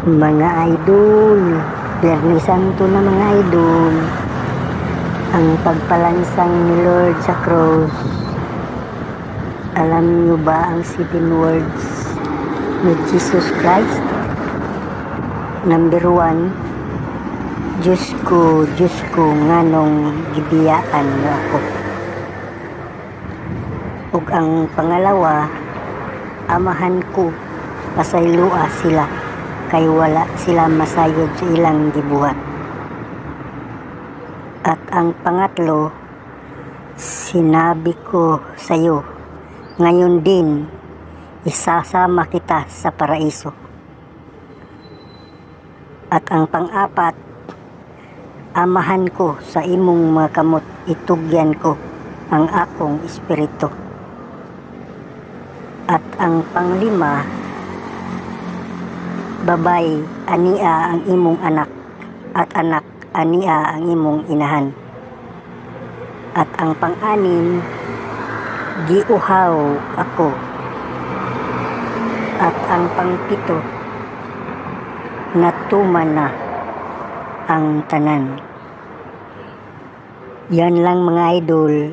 Mga idol, Biyernes Santo na mga idol, ang pagpalansang ni Lord sa cross. Alam niyo ba ang 7 words ni Jesus Christ? Number 1, Diyos ko, nganong gibiyaan mo ako. Ug ang pangalawa, amahan ko, pasaylua sila, kay wala sila masayod sa ilang gibuhat. At ang pangatlo, sinabi ko sa iyo, ngayon din, isasama kita sa paraiso. At ang pang-apat, amahan ko sa imong mga kamot, itugyan ko ang akong espiritu. At ang panglima, babay, ania ang imong anak, at anak, ania ang imong inahan. At ang pang-anim, giuhaw ako. At ang pang-pito, natuman na ang tanan. Yan lang mga idol.